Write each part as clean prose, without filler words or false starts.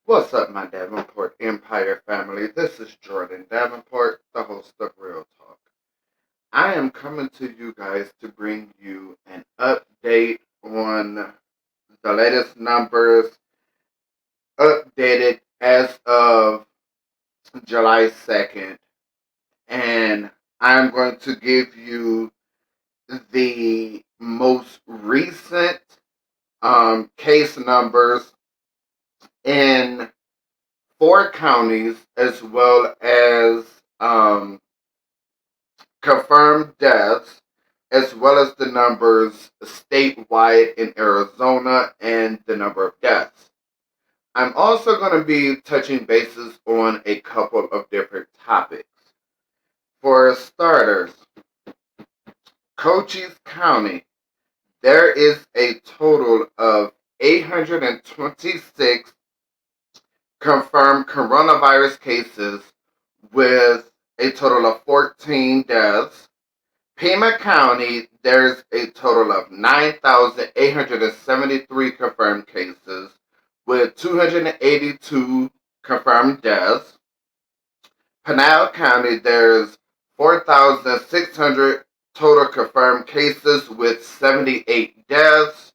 What's up, my Davenport Empire family? This is Jordin Davenport, the host of Real Talk. I am coming to you guys to bring you an update on the latest numbers updated as of July 2nd. And I'm going to give you the most recent case numbers in four counties as well as confirmed deaths, as well as the numbers statewide in Arizona and the number of deaths. I'm also going to be touching bases on a couple of different topics. For starters, Cochise County, there is a total of 826 confirmed coronavirus cases with a total of 14 deaths. Pima County, there's a total of 9,873 confirmed cases with 282 confirmed deaths. Pinal County, there's 4,600 total confirmed cases with 78 deaths.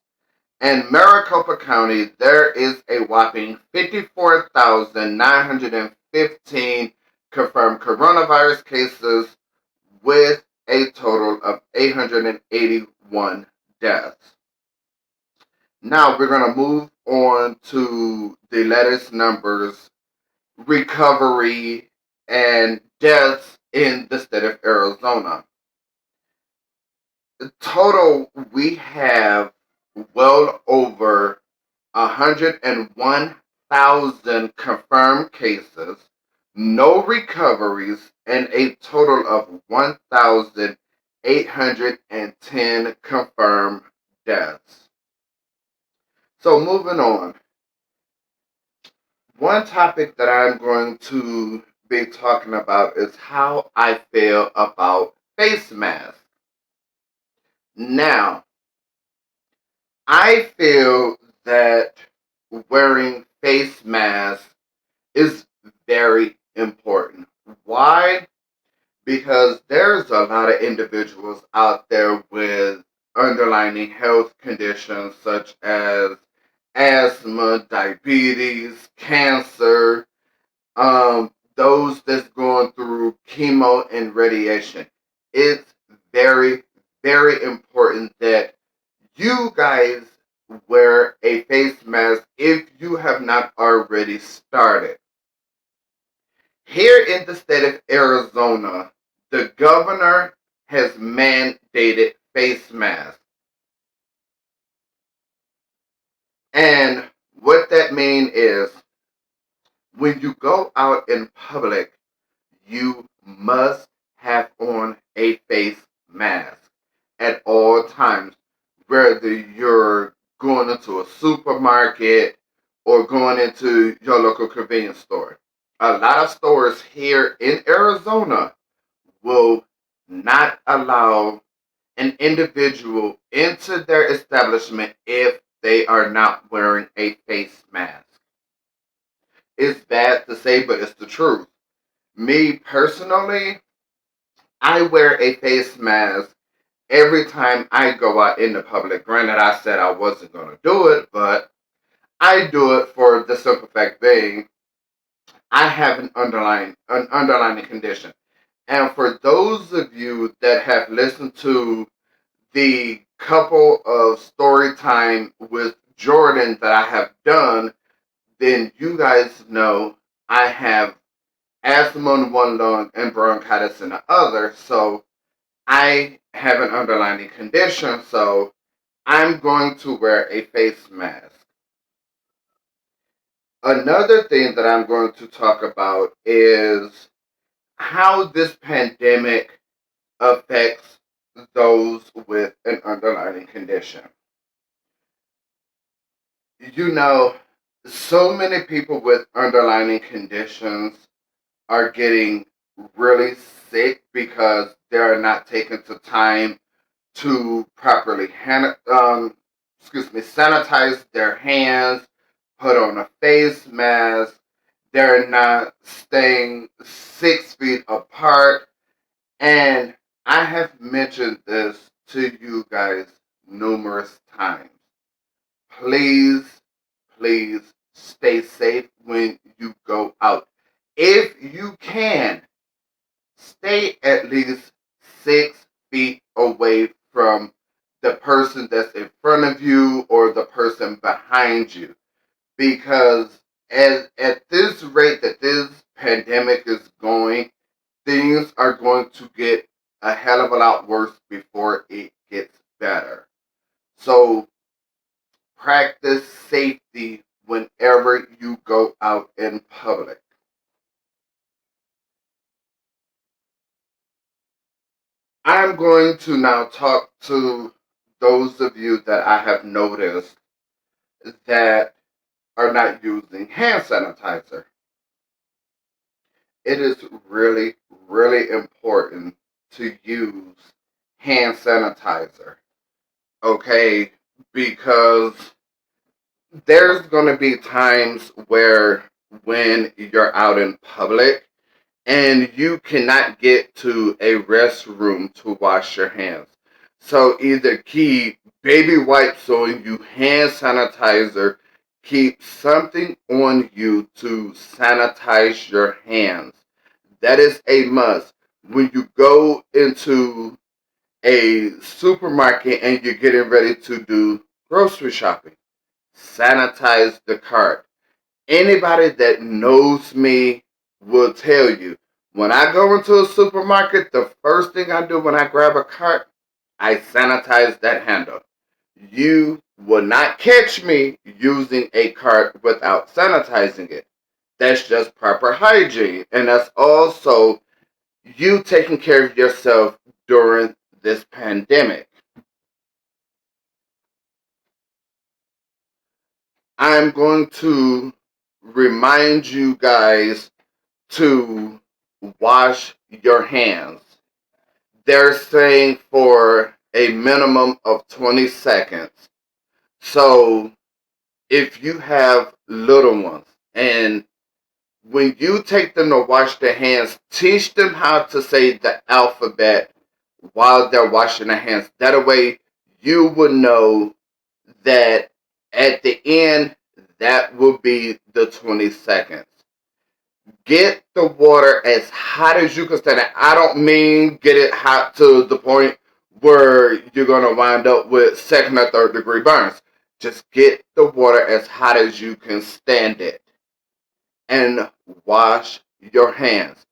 And Maricopa County, there is a whopping 54,915 confirmed coronavirus cases with a total of 881 deaths. Now we're going to move on to the latest numbers, recovery, and deaths in the state of Arizona. Total, we have well over 101,000 confirmed cases, no recoveries, and a total of 1,810 confirmed deaths. So moving on, one topic that I'm going to be talking about is how I feel about face masks. Now, I feel that wearing face masks is very important. Why? Because there's a lot of individuals out there with underlying health conditions such as asthma, diabetes, cancer, those that's going through chemo and radiation. It's very, very important that you guys wear a face mask if you have not already started. Here in the state of Arizona, the governor has mandated face masks. And what that means is when you go out in public, you must have on a face mask at all times, whether you're going into a supermarket or going into your local convenience store. A lot of stores here in Arizona will not allow an individual into their establishment if they are not wearing a face mask. It's bad to say, but it's the truth. Me personally, I wear a face mask every time I go out in the public. Granted, I said I wasn't going to do it, but I do it for the simple fact being I have an underlying condition. And for those of you that have listened to the couple of story time with Jordin that I have done, then you guys know I have asthma in one lung and bronchitis in the other. So I have an underlying condition, so I'm going to wear a face mask. Another thing that I'm going to talk about is how this pandemic affects those with an underlying condition. You know, so many people with underlying conditions are getting really sick because they're not taking the time to properly sanitize their hands, put on a face mask. They're not staying 6 feet apart. And I have mentioned this to you guys numerous times. Please, please stay safe when you go out. If you can, stay at least 6 feet away from the person that's in front of you or the person behind you. Because at this rate that this pandemic is going, things are going to get a hell of a lot worse before it gets better. So practice safety whenever you go out in public. I'm going to now talk to those of you that I have noticed that are not using hand sanitizer. It is really, really important to use hand sanitizer, okay? Because there's going to be times where when you're out in public and you cannot get to a restroom to wash your hands. So either keep baby wipes on you, hand sanitizer, keep something on you to sanitize your hands. That is a must. When you go into a supermarket and you're getting ready to do grocery shopping, sanitize the cart. Anybody that knows me will tell you, when I go into a supermarket, the first thing I do when I grab a cart, I sanitize that handle. You will not catch me using a cart without sanitizing it. That's just proper hygiene. And that's also you taking care of yourself during this pandemic. I'm going to remind you guys to wash your hands. They're saying for a minimum of 20 seconds. So if you have little ones and when you take them to wash their hands, teach them how to say the alphabet while they're washing their hands. That way you will know that at the end, that will be the 20 seconds. Get the water as hot as you can stand it. I don't mean get it hot to the point where you're going to wind up with second or third degree burns. Just get the water as hot as you can stand it and wash your hands.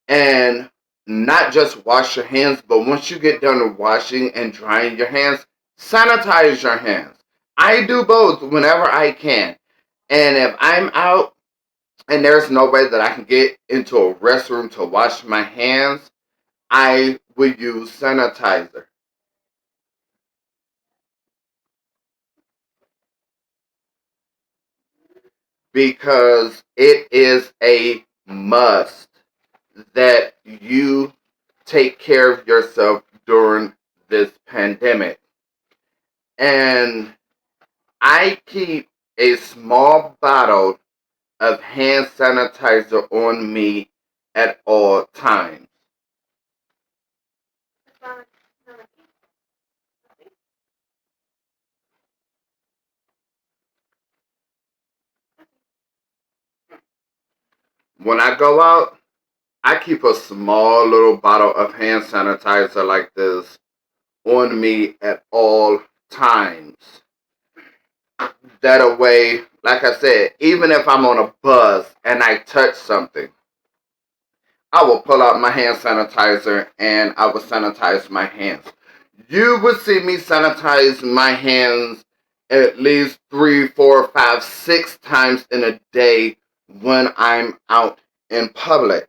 And not just wash your hands, but once you get done washing and drying your hands, sanitize your hands. I do both whenever I can. And if I'm out and there's no way that I can get into a restroom to wash my hands, I will use sanitizer. Because it is a must that you take care of yourself during this pandemic. And I keep a small bottle of hand sanitizer on me at all times. When I go out, I keep a small little bottle of hand sanitizer like this on me at all times. That way, like I said, even if I'm on a bus and I touch something, I will pull out my hand sanitizer and I will sanitize my hands. You will see me sanitize my hands at least 3, 4, 5, 6 times in a day when I'm out in public.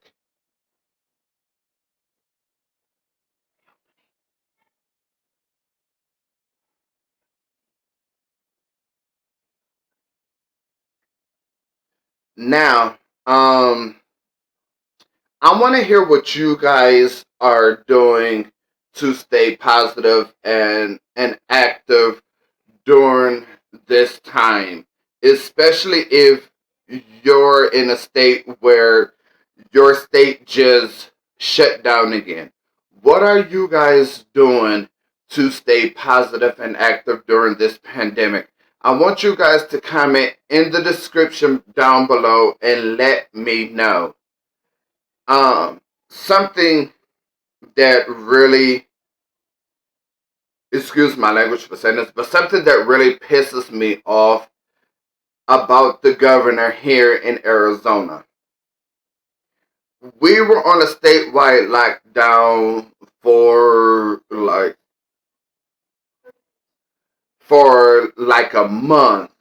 Now, I want to hear what you guys are doing to stay positive and active during this time. especially if you're in a state where your state just shut down again. What are you guys doing to stay positive and active during this pandemic? I want you guys to comment in the description down below and let me know. Something that really, excuse my language for saying this, but something that really pisses me off about the governor here in Arizona. We were on a statewide lockdown for like a month.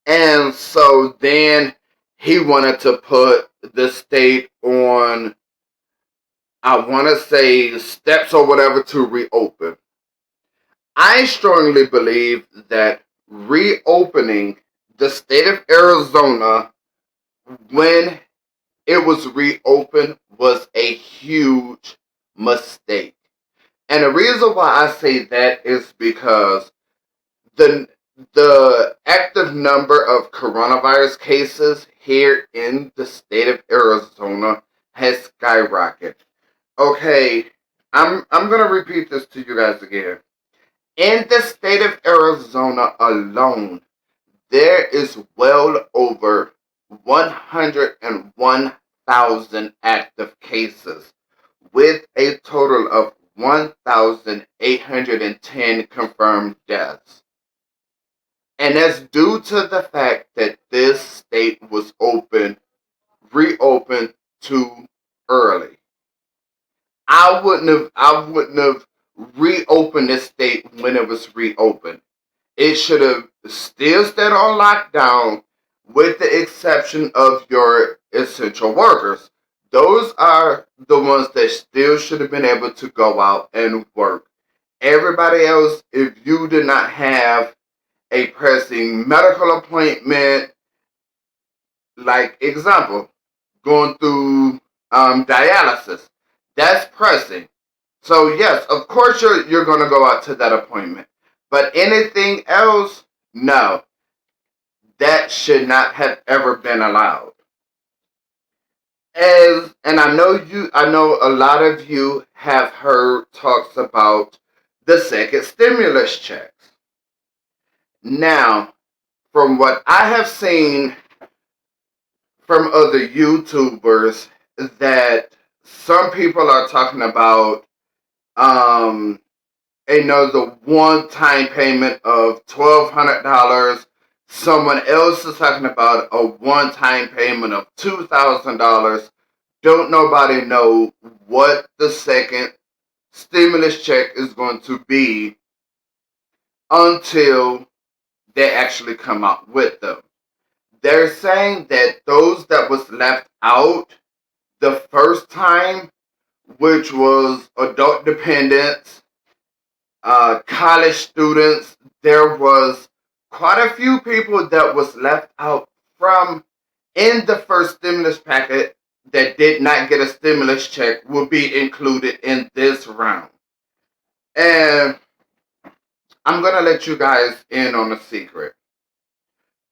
And so then he wanted to put the state on, I want to say, steps or whatever to reopen. I strongly believe that reopening the state of Arizona when it was reopened was a huge mistake. And the reason why I say that is because the active number of coronavirus cases here in the state of Arizona has skyrocketed. Okay, I'm gonna repeat this to you guys again. In the state of Arizona alone, there is well over 101,000 active cases, with a total of 1,810 confirmed deaths. And that's due to the fact that this state was reopened too early. I wouldn't have reopened this state when it was reopened. It should have still stayed on lockdown with the exception of your essential workers. Those are the ones that still should have been able to go out and work. Everybody else, if you did not have a pressing medical appointment, like example, going through dialysis, that's pressing. So yes, of course you're going to go out to that appointment. But anything else, no, that should not have ever been allowed. And I know a lot of you have heard talks about the second stimulus checks. Now, from what I have seen from other YouTubers, that some people are talking about another one-time payment of $1,200. Someone else is talking about a one-time payment of $2,000. Don't nobody know what the second stimulus check is going to be until they actually come out with them. They're saying that those that was left out the first time, which was adult dependents, college students, there was quite a few people that was left out from in the first stimulus packet that did not get a stimulus check will be included in this round. And I'm going to let you guys in on a secret.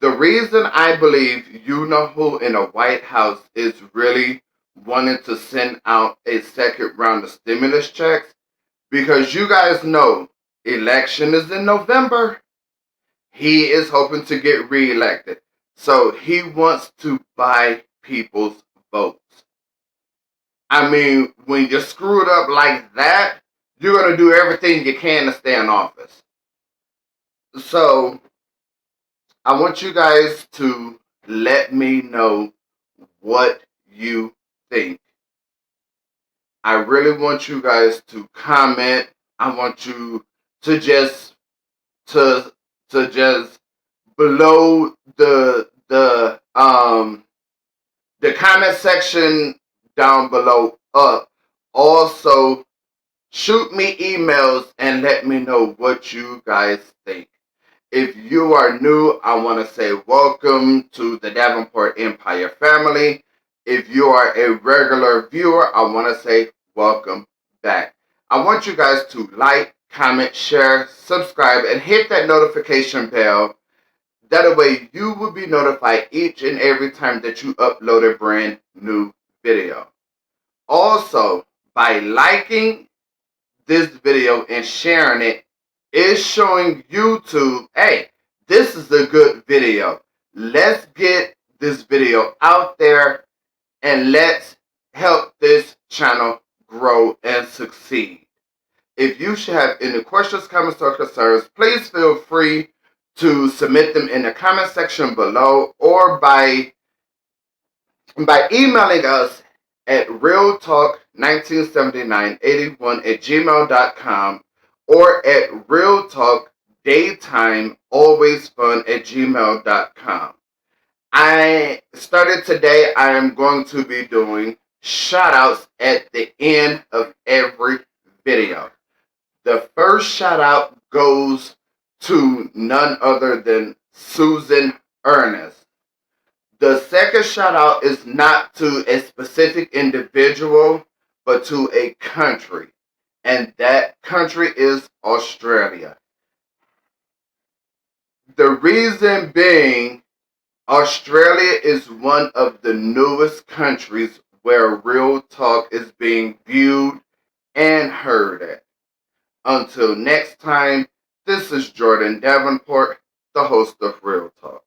The reason I believe you know who in the White House is really wanting to send out a second round of stimulus checks, because you guys know election is in November. He is hoping to get reelected. So he wants to buy people's votes. I mean, when you're screwed up like that, you're going to do everything you can to stay in office. So I want you guys to let me know what you think. I really want you guys to comment. I want you to just to just below the comment section down below up. Also, shoot me emails and let me know what you guys think. If you are new, I want to say welcome to the Davenport Empire family. If you are a regular viewer, I want to say welcome back. I want you guys to like, comment, share, subscribe, and hit that notification bell. That way you will be notified each and every time that you upload a brand new video. Also, by liking this video and sharing it, is showing YouTube, hey, this is a good video. Let's get this video out there and let's help this channel grow and succeed. If you should have any questions, comments, or concerns, please feel free to submit them in the comment section below or by emailing us at realtalk197981@gmail.com or at realtalkdaytimealwaysfun@gmail.com. I started today, I am going to be doing shout outs at the end of every video. The first shout out goes to none other than Susan Ernest. The second shout out is not to a specific individual, but to a country. And that country is Australia. The reason being, Australia is one of the newest countries where Real Talk is being viewed and heard at. Until next time, this is Jordin Davenport, the host of Real Talk.